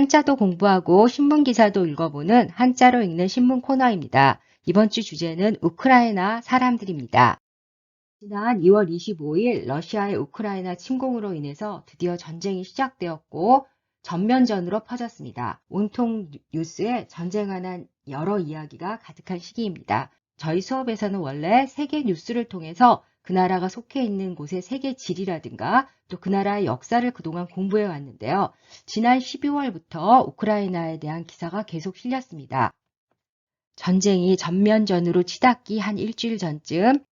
한자도 공부하고 신문 기사도 읽어보는 한자로 읽는 신문 코너입니다. 이번 주 주제는 우크라이나 사람들입니다. 지난 2월 25일 러시아의 우크라이나 침공으로 인해서 드디어 전쟁이 시작되었고 전면전으로 퍼졌습니다. 온통 뉴스에 전쟁에 관한 여러 이야기가 가득한 시기입니다. 저희 수업에서는 원래 세계 뉴스를 통해서 그 나라가 속해 있는 곳의 세계 지리라든가 또 그 나라의 역사를 그동안 공부해 왔는데요. 지난 12월부터 우크라이나에 대한 기사가 계속 실렸습니다. 전쟁이 전면전으로 치닫기 한 일주일 전쯤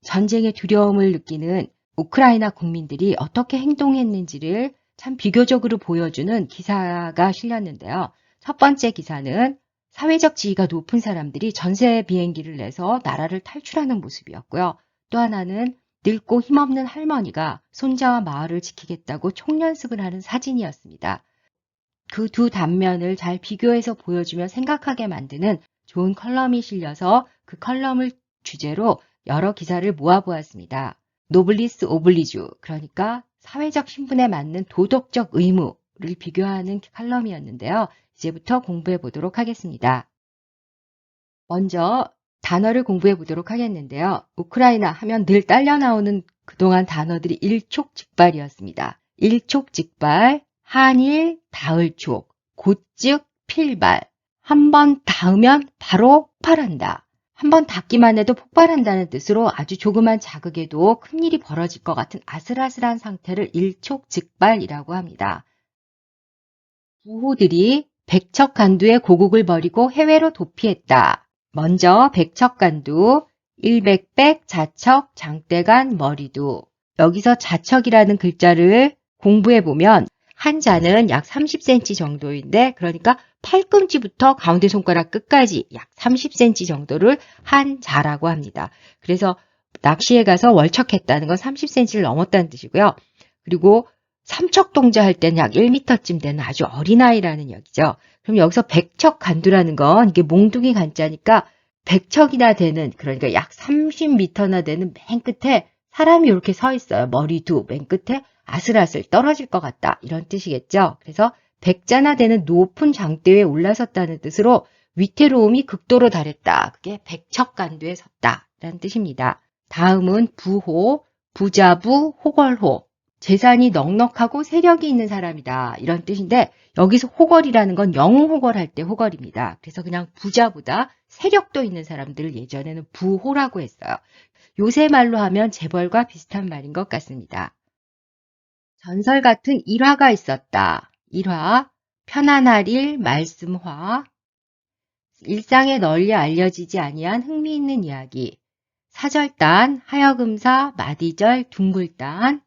전쟁의 두려움을 느끼는 우크라이나 국민들이 어떻게 행동했는지를 참 비교적으로 보여주는 기사가 실렸는데요. 첫 번째 기사는 사회적 지위가 높은 사람들이 전세 비행기를 내서 나라를 탈출하는 모습이었고요. 또 하나는 늙고 힘없는 할머니가 손자와 마을을 지키겠다고 총연습을 하는 사진이었습니다. 그 두 단면을 잘 비교해서 보여주며 생각하게 만드는 좋은 컬럼이 실려서 그 컬럼을 주제로 여러 기사를 모아보았습니다. 노블리스 오블리주, 그러니까 사회적 신분에 맞는 도덕적 의무를 비교하는 컬럼이었는데요. 이제부터 공부해 보도록 하겠습니다. 먼저 단어를 공부해 보도록 하겠는데요. 우크라이나 하면 늘 딸려 나오는 그동안 단어들이 일촉즉발이었습니다. 일촉즉발, 한일, 다을촉, 곧즉, 필발. 한번 닿으면 바로 폭발한다. 한번 닿기만 해도 폭발한다는 뜻으로 아주 조그만 자극에도 큰일이 벌어질 것 같은 아슬아슬한 상태를 일촉즉발이라고 합니다. 부호들이 백척간두의 고국을 버리고 해외로 도피했다. 먼저 백척간두, 일백백, 자척, 장대간, 머리두. 여기서 자척이라는 글자를 공부해보면 한자는 약 30cm 정도인데 그러니까 팔꿈치부터 가운데 손가락 끝까지 약 30cm 정도를 한자라고 합니다. 그래서 낚시에 가서 월척했다는 건 30cm를 넘었다는 뜻이고요. 그리고 삼척동자 할 때는 약 1m쯤 되는 아주 어린아이라는 얘기죠. 그럼 여기서 백척간두라는 건 이게 몽둥이 간자니까 100척이나 되는 그러니까 약 30m나 되는 맨 끝에 사람이 이렇게 서 있어요. 머리두 맨 끝에 아슬아슬 떨어질 것 같다 이런 뜻이겠죠. 그래서 백자나 되는 높은 장대 위에 올라섰다는 뜻으로 위태로움이 극도로 달했다. 그게 백척간두에 섰다라는 뜻입니다. 다음은 부호, 부자부, 호걸호. 재산이 넉넉하고 세력이 있는 사람이다 이런 뜻인데 여기서 호걸이라는 건 영웅호걸할 때 호걸입니다. 그래서 그냥 부자보다 세력도 있는 사람들을 예전에는 부호라고 했어요. 요새 말로 하면 재벌과 비슷한 말인 것 같습니다. 전설 같은 일화가 있었다. 일화, 편안할 일, 말씀화, 일상에 널리 알려지지 아니한 흥미있는 이야기, 사절단, 하여금사, 마디절, 둥글단,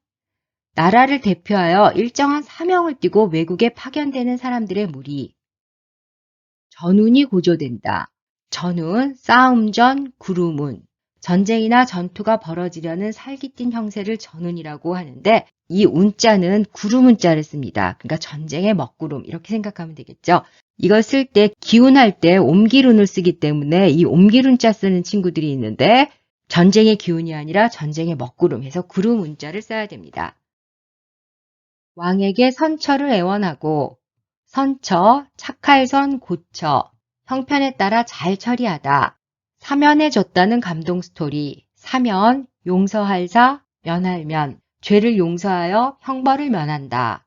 나라를 대표하여 일정한 사명을 띠고 외국에 파견되는 사람들의 무리. 전운이 고조된다. 전운, 싸움전, 구루문. 전쟁이나 전투가 벌어지려는 살깃띤 형세를 전운이라고 하는데 이 운자는 구루문자를 씁니다. 그러니까 전쟁의 먹구름 이렇게 생각하면 되겠죠. 이걸 쓸 때 기운할 때 옴기룬을 쓰기 때문에 이 옴기룬자 쓰는 친구들이 있는데 전쟁의 기운이 아니라 전쟁의 먹구름 해서 구루문자를 써야 됩니다. 왕에게 선처를 애원하고 선처, 착할선 고처, 형편에 따라 잘 처리하다. 사면해줬다는 감동 스토리. 사면, 용서할사, 면할면, 죄를 용서하여 형벌을 면한다.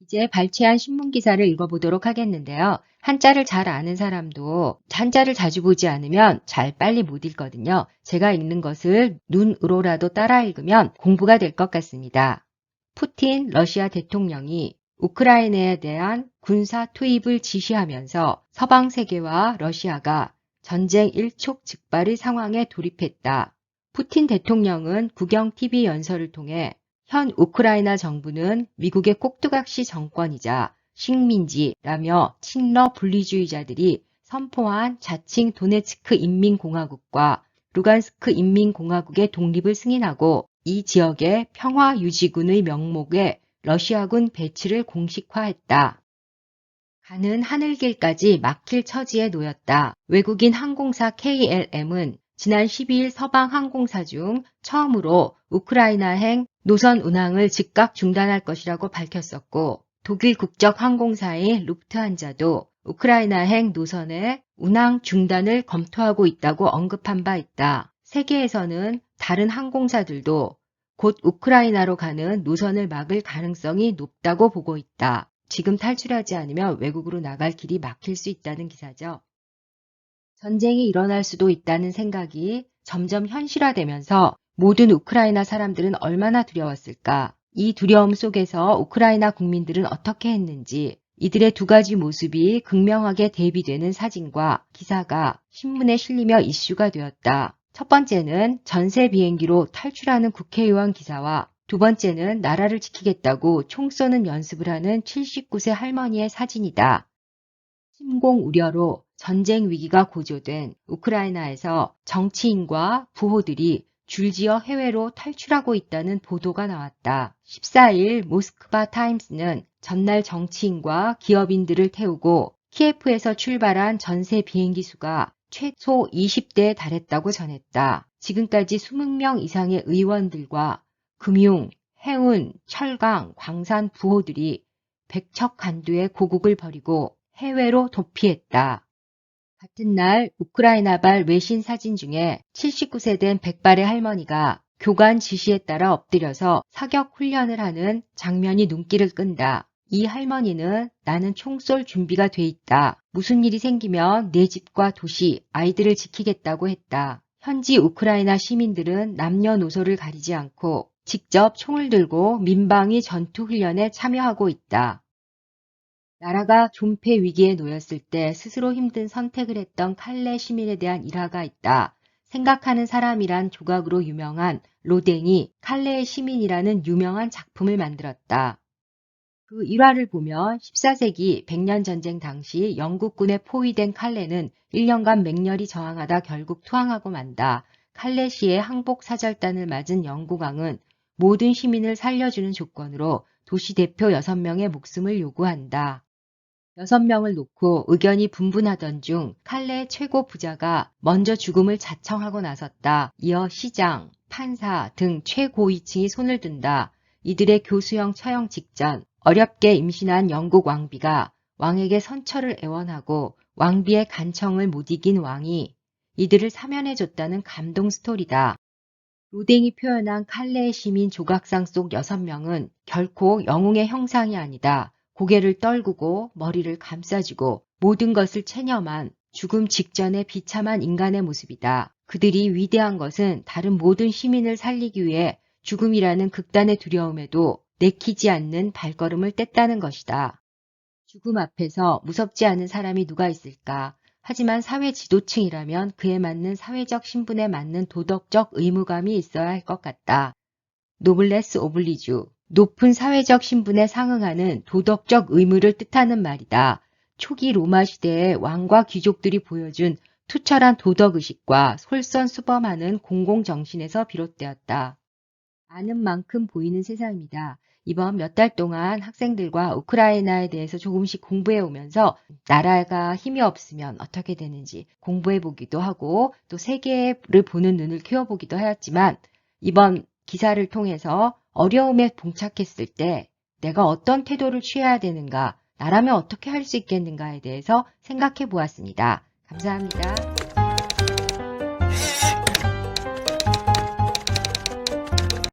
이제 발췌한 신문기사를 읽어보도록 하겠는데요. 한자를 잘 아는 사람도 한자를 자주 보지 않으면 잘 빨리 못 읽거든요. 제가 읽는 것을 눈으로라도 따라 읽으면 공부가 될 것 같습니다. 푸틴 러시아 대통령이 우크라이나에 대한 군사 투입을 지시하면서 서방 세계와 러시아가 전쟁 일촉즉발의 상황에 돌입했다. 푸틴 대통령은 국영 TV 연설을 통해 현 우크라이나 정부는 미국의 꼭두각시 정권이자 식민지라며 친러 분리주의자들이 선포한 자칭 도네츠크 인민공화국과 루간스크 인민공화국의 독립을 승인하고 이 지역의 평화유지군의 명목에 러시아군 배치를 공식화했다. 가는 하늘길까지 막힐 처지에 놓였다. 외국인 항공사 KLM은 지난 12일 서방 항공사 중 처음으로 우크라이나행 노선 운항을 즉각 중단할 것이라고 밝혔었고 독일 국적 항공사인 루프트한자도 우크라이나행 노선의 운항 중단을 검토하고 있다고 언급한 바 있다. 세계에서는 다른 항공사들도 곧 우크라이나로 가는 노선을 막을 가능성이 높다고 보고 있다. 지금 탈출하지 않으면 외국으로 나갈 길이 막힐 수 있다는 기사죠. 전쟁이 일어날 수도 있다는 생각이 점점 현실화되면서 모든 우크라이나 사람들은 얼마나 두려웠을까? 이 두려움 속에서 우크라이나 국민들은 어떻게 했는지 이들의 두 가지 모습이 극명하게 대비되는 사진과 기사가 신문에 실리며 이슈가 되었다. 첫 번째는 전세 비행기로 탈출하는 국회의원 기사와 두 번째는 나라를 지키겠다고 총 쏘는 연습을 하는 79세 할머니의 사진이다. 침공 우려로 전쟁 위기가 고조된 우크라이나에서 정치인과 부호들이 줄지어 해외로 탈출하고 있다는 보도가 나왔다. 14일 모스크바 타임스는 전날 정치인과 기업인들을 태우고 키예프에서 출발한 전세 비행기 수가 최소 20대에 달했다고 전했다. 지금까지 20명 이상의 의원들과 금융, 해운, 철강, 광산 부호들이 백척간두의 고국을 버리고 해외로 도피했다. 같은 날 우크라이나발 외신 사진 중에 79세 된 백발의 할머니가 교관 지시에 따라 엎드려서 사격 훈련을 하는 장면이 눈길을 끈다. 이 할머니는 나는 총 쏠 준비가 돼 있다. 무슨 일이 생기면 내 집과 도시, 아이들을 지키겠다고 했다. 현지 우크라이나 시민들은 남녀노소를 가리지 않고 직접 총을 들고 민방위 전투 훈련에 참여하고 있다. 나라가 존폐 위기에 놓였을 때 스스로 힘든 선택을 했던 칼레 시민에 대한 일화가 있다. 생각하는 사람이란 조각으로 유명한 로댕이 칼레의 시민이라는 유명한 작품을 만들었다. 그 일화를 보면 14세기 백년 전쟁 당시 영국군에 포위된 칼레는 1년간 맹렬히 저항하다 결국 투항하고 만다. 칼레 시의 항복 사절단을 맞은 영국왕은 모든 시민을 살려주는 조건으로 도시 대표 6명의 목숨을 요구한다. 6명을 놓고 의견이 분분하던 중 칼레의 최고 부자가 먼저 죽음을 자청하고 나섰다. 이어 시장, 판사 등 최고위층이 손을 든다. 이들의 교수형 처형 직전 어렵게 임신한 영국 왕비가 왕에게 선처를 애원하고 왕비의 간청을 못 이긴 왕이 이들을 사면해줬다는 감동 스토리다. 로댕이 표현한 칼레의 시민 조각상 속 6명은 결코 영웅의 형상이 아니다. 고개를 떨구고 머리를 감싸주고 모든 것을 체념한 죽음 직전의 비참한 인간의 모습이다. 그들이 위대한 것은 다른 모든 시민을 살리기 위해 죽음이라는 극단의 두려움에도 내키지 않는 발걸음을 뗐다는 것이다. 죽음 앞에서 무섭지 않은 사람이 누가 있을까? 하지만 사회 지도층이라면 그에 맞는 사회적 신분에 맞는 도덕적 의무감이 있어야 할 것 같다. 노블레스 오블리주, 높은 사회적 신분에 상응하는 도덕적 의무를 뜻하는 말이다. 초기 로마 시대의 왕과 귀족들이 보여준 투철한 도덕의식과 솔선수범하는 공공정신에서 비롯되었다. 아는 만큼 보이는 세상입니다. 이번 몇 달 동안 학생들과 우크라이나에 대해서 조금씩 공부해 오면서 나라가 힘이 없으면 어떻게 되는지 공부해 보기도 하고 또 세계를 보는 눈을 키워보기도 하였지만 이번 기사를 통해서 어려움에 봉착했을 때 내가 어떤 태도를 취해야 되는가, 나라면 어떻게 할 수 있겠는가에 대해서 생각해 보았습니다. 감사합니다.